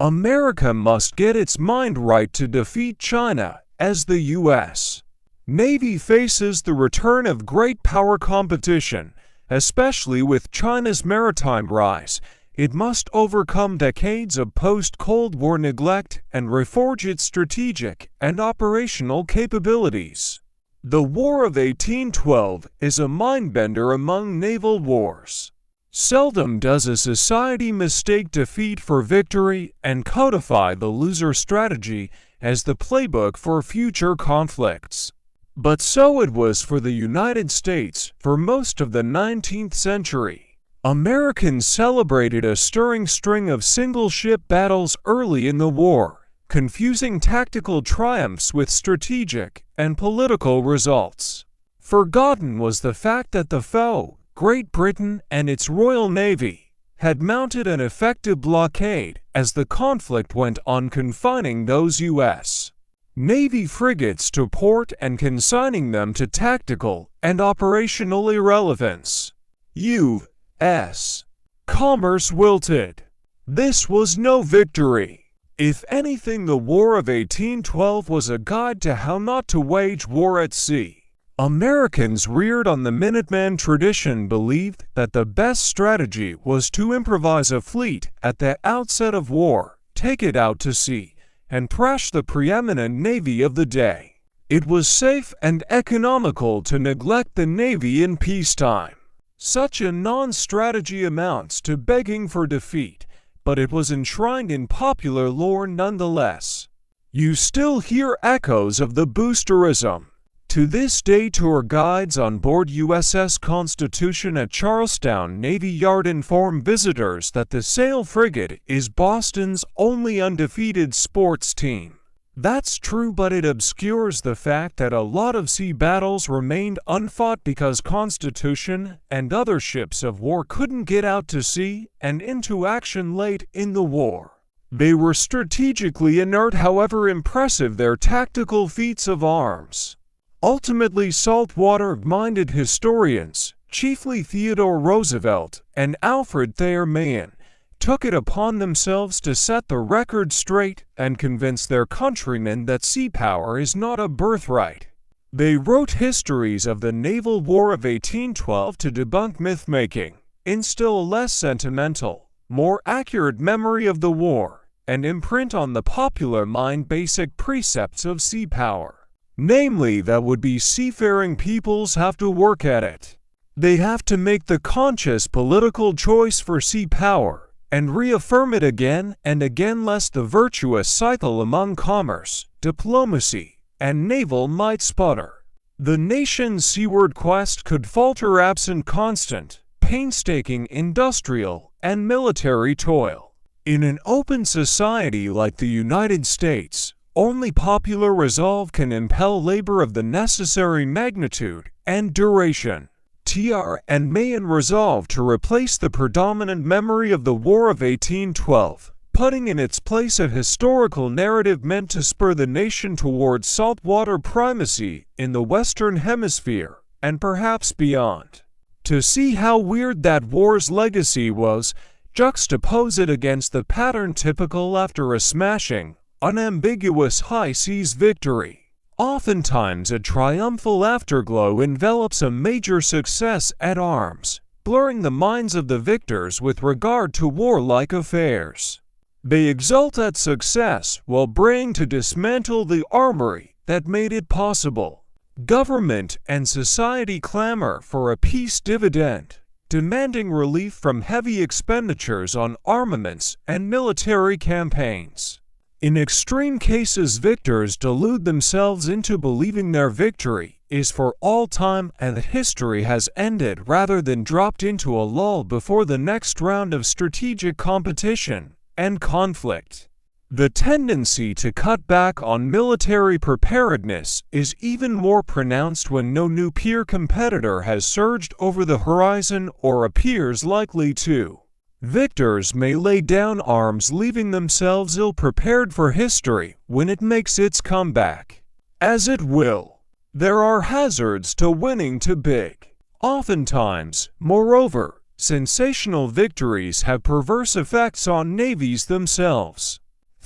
America must get its mind right to defeat China as the U.S. Navy faces the return of great power competition, especially with China's maritime rise. It must overcome decades of post-Cold War neglect and reforge its strategic and operational capabilities. The War of 1812 is a mind-bender among naval wars. Seldom does a society mistake defeat for victory and codify the loser strategy as the playbook for future conflicts. But so it was for the United States for most of the 19th century. Americans celebrated a stirring string of single-ship battles early in the war, confusing tactical triumphs with strategic and political results. Forgotten was the fact that the foe, Great Britain and its Royal Navy, had mounted an effective blockade as the conflict went on, confining those U.S. Navy frigates to port and consigning them to tactical and operational irrelevance. U.S. commerce wilted. This was no victory. If anything, the War of 1812 was a guide to how not to wage war at sea. Americans reared on the Minuteman tradition believed that the best strategy was to improvise a fleet at the outset of war, take it out to sea, and thrash the preeminent navy of the day. It was safe and economical to neglect the navy in peacetime. Such a non-strategy amounts to begging for defeat, but it was enshrined in popular lore nonetheless. You still hear echoes of the boosterism. To this day, tour guides on board USS Constitution at Charlestown Navy Yard inform visitors that the sail frigate is Boston's only undefeated sports team. That's true, but it obscures the fact that a lot of sea battles remained unfought because Constitution and other ships of war couldn't get out to sea and into action late in the war. They were strategically inert, however impressive their tactical feats of arms. Ultimately, saltwater-minded historians, chiefly Theodore Roosevelt and Alfred Thayer Mahan, took it upon themselves to set the record straight and convince their countrymen that sea power is not a birthright. They wrote histories of the naval war of 1812 to debunk myth-making, instill a less sentimental, more accurate memory of the war, and imprint on the popular mind basic precepts of sea power. Namely, that would-be seafaring peoples have to work at it. They have to make the conscious political choice for sea power, and reaffirm it again and again, lest the virtuous cycle among commerce, diplomacy, and naval might sputter. The nation's seaward quest could falter absent constant, painstaking industrial and military toil. In an open society like the United States, only popular resolve can impel labor of the necessary magnitude and duration. TR and Mahan resolved to replace the predominant memory of the War of 1812, putting in its place a historical narrative meant to spur the nation towards saltwater primacy in the Western Hemisphere and perhaps beyond. To see how weird that war's legacy was, juxtapose it against the pattern typical after a smashing, unambiguous high seas victory. Oftentimes a triumphal afterglow envelops a major success at arms, blurring the minds of the victors with regard to warlike affairs. They exult at success while braying to dismantle the armory that made it possible. Government and society clamor for a peace dividend, demanding relief from heavy expenditures on armaments and military campaigns. In extreme cases, victors delude themselves into believing their victory is for all time and that history has ended, rather than dropped into a lull before the next round of strategic competition and conflict. The tendency to cut back on military preparedness is even more pronounced when no new peer competitor has surged over the horizon or appears likely to. Victors may lay down arms, leaving themselves ill-prepared for history when it makes its comeback. As it will. There are hazards to winning too big. Oftentimes, moreover, sensational victories have perverse effects on navies themselves.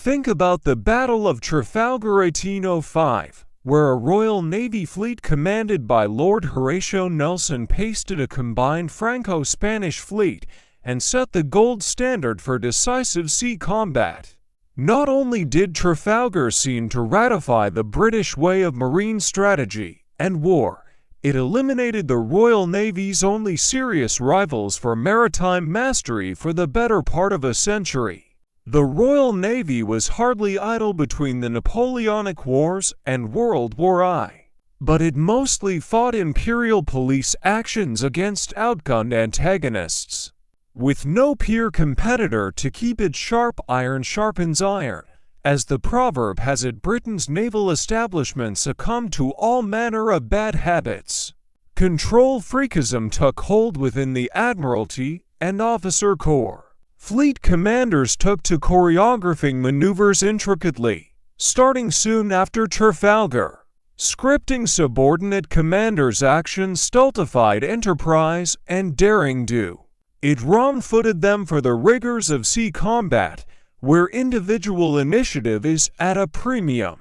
Think about the Battle of Trafalgar 1805, where a Royal Navy fleet commanded by Lord Horatio Nelson pasted a combined Franco-Spanish fleet and set the gold standard for decisive sea combat. Not only did Trafalgar seem to ratify the British way of marine strategy and war, it eliminated the Royal Navy's only serious rivals for maritime mastery for the better part of a century. The Royal Navy was hardly idle between the Napoleonic Wars and World War I, but it mostly fought imperial police actions against outgunned antagonists. With no peer competitor to keep it sharp, iron sharpens iron. As the proverb has it, Britain's naval establishment succumbed to all manner of bad habits. Control freakism took hold within the Admiralty and officer corps. Fleet commanders took to choreographing maneuvers intricately, starting soon after Trafalgar. Scripting subordinate commanders' actions stultified enterprise and daring-do. It wrong-footed them for the rigors of sea combat, where individual initiative is at a premium.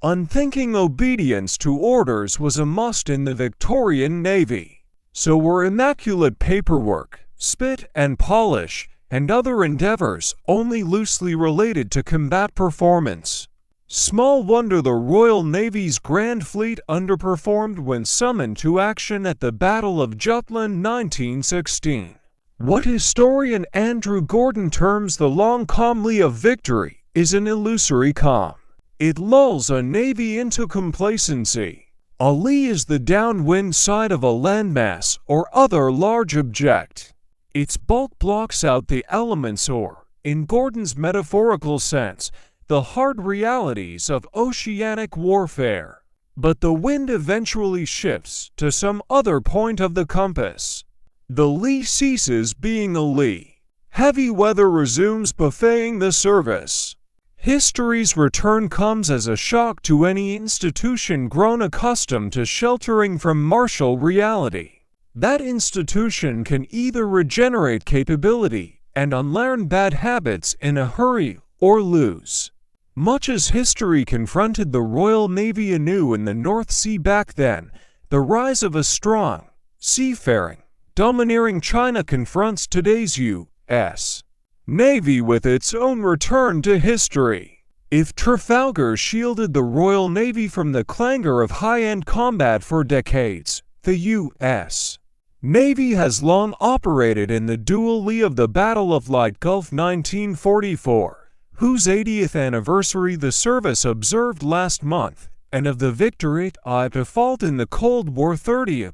Unthinking obedience to orders was a must in the Victorian Navy. So were immaculate paperwork, spit and polish, and other endeavors only loosely related to combat performance. Small wonder the Royal Navy's Grand Fleet underperformed when summoned to action at the Battle of Jutland 1916. What historian Andrew Gordon terms the long calmly of victory is an illusory calm. It lulls a navy into complacency. A lee is the downwind side of a landmass or other large object. Its bulk blocks out the elements or, in Gordon's metaphorical sense, the hard realities of oceanic warfare. But the wind eventually shifts to some other point of the compass. The lee ceases being a lee. Heavy weather resumes buffeting the service. History's return comes as a shock to any institution grown accustomed to sheltering from martial reality. That institution can either regenerate capability and unlearn bad habits in a hurry or lose. Much as history confronted the Royal Navy anew in the North Sea back then, the rise of a strong, seafaring, domineering China confronts today's U.S. Navy with its own return to history. If Trafalgar shielded the Royal Navy from the clangor of high-end combat for decades, the U.S. Navy has long operated in the dual lee of the Battle of Leyte Gulf 1944, whose 80th anniversary the service observed last month, and of the victory at default in the Cold War 30+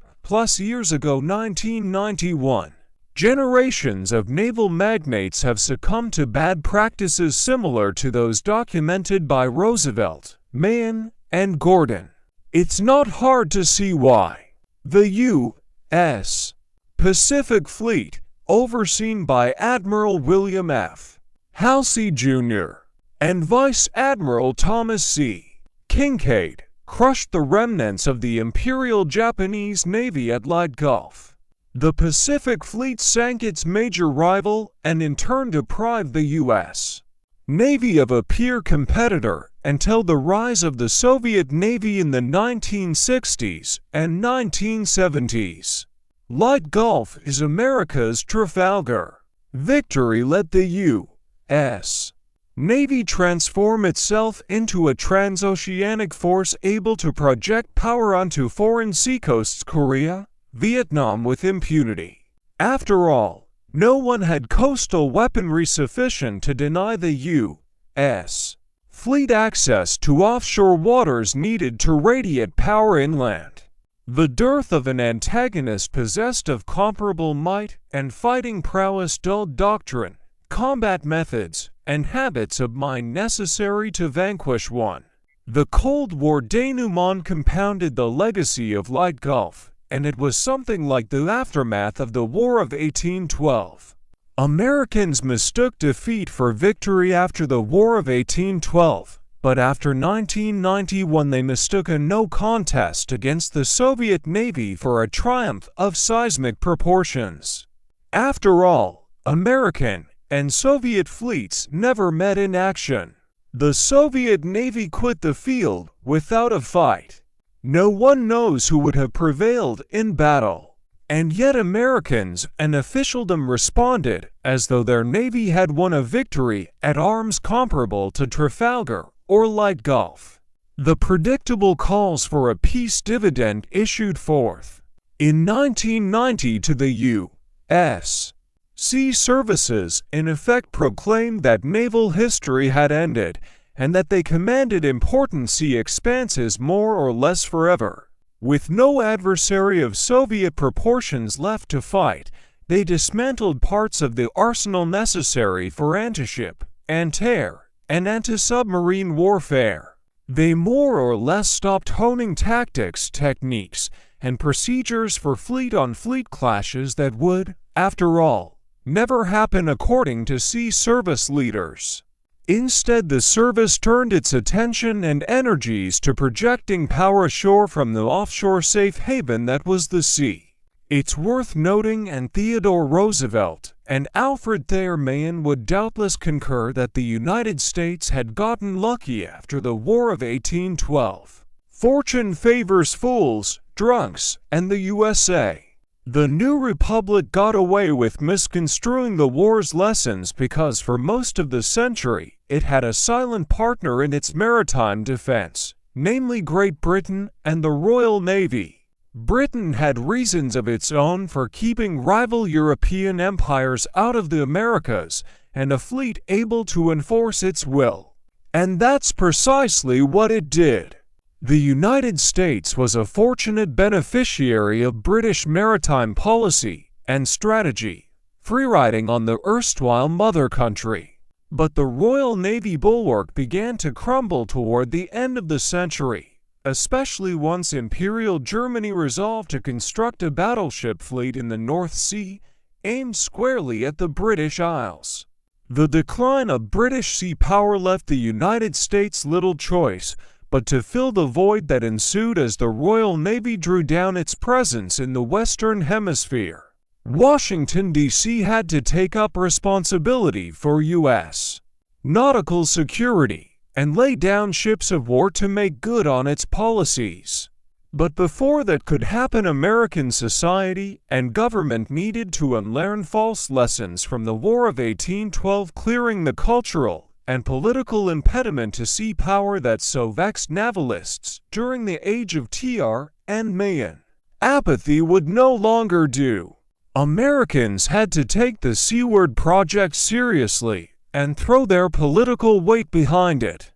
years ago 1991. Generations of naval magnates have succumbed to bad practices similar to those documented by Roosevelt, Mahan, and Gordon. It's not hard to see why. The U.S. Pacific Fleet, overseen by Admiral William F. Halsey Jr. and Vice Admiral Thomas C. Kinkaid, crushed the remnants of the Imperial Japanese Navy at Leyte Gulf. The Pacific Fleet sank its major rival and in turn deprived the U.S. Navy of a peer competitor until the rise of the Soviet Navy in the 1960s and 1970s. Leyte Gulf is America's Trafalgar. Victory let the U.S. Navy transform itself into a transoceanic force able to project power onto foreign seacoasts, Korea, Vietnam with impunity. After all, no one had coastal weaponry sufficient to deny the U.S. fleet access to offshore waters needed to radiate power inland. The dearth of an antagonist possessed of comparable might and fighting prowess dulled doctrine, combat methods, and habits of mind necessary to vanquish one. The Cold War denouement compounded the legacy of Leyte Gulf, and it was something like the aftermath of the War of 1812. Americans mistook defeat for victory after the War of 1812, but after 1991 they mistook a no contest against the Soviet Navy for a triumph of seismic proportions. After all, American and Soviet fleets never met in action. The Soviet Navy quit the field without a fight. No one knows who would have prevailed in battle. And yet Americans and officialdom responded as though their navy had won a victory at arms comparable to Trafalgar or Light Gulf. The predictable calls for a peace dividend issued forth in 1990 to the U.S. Sea Services in effect proclaimed that naval history had ended and that they commanded important sea expanses more or less forever. With no adversary of Soviet proportions left to fight, they dismantled parts of the arsenal necessary for anti-ship, anti-air, and anti-submarine warfare. They more or less stopped honing tactics, techniques, and procedures for fleet-on-fleet clashes that would, after all, never happen according to sea service leaders. Instead, the service turned its attention and energies to projecting power ashore from the offshore safe haven that was the sea. It's worth noting, and Theodore Roosevelt and Alfred Thayer Mahan would doubtless concur, that the United States had gotten lucky after the War of 1812. Fortune favors fools, drunks, and the USA. The new republic got away with misconstruing the war's lessons because for most of the century it had a silent partner in its maritime defense, namely Great Britain and the Royal Navy. Britain had reasons of its own for keeping rival European empires out of the Americas and a fleet able to enforce its will. And that's precisely what it did. The United States was a fortunate beneficiary of British maritime policy and strategy, freeriding on the erstwhile mother country. But the Royal Navy bulwark began to crumble toward the end of the century, especially once Imperial Germany resolved to construct a battleship fleet in the North Sea, aimed squarely at the British Isles. The decline of British sea power left the United States little choice but to fill the void that ensued as the Royal Navy drew down its presence in the Western Hemisphere. Washington, D.C. had to take up responsibility for U.S. nautical security and lay down ships of war to make good on its policies. But before that could happen, American society and government needed to unlearn false lessons from the War of 1812, clearing the cultural and political impediment to sea power that so vexed navalists during the age of T.R. and Mahan. Apathy would no longer do. Americans had to take the Seaward Project seriously and throw their political weight behind it.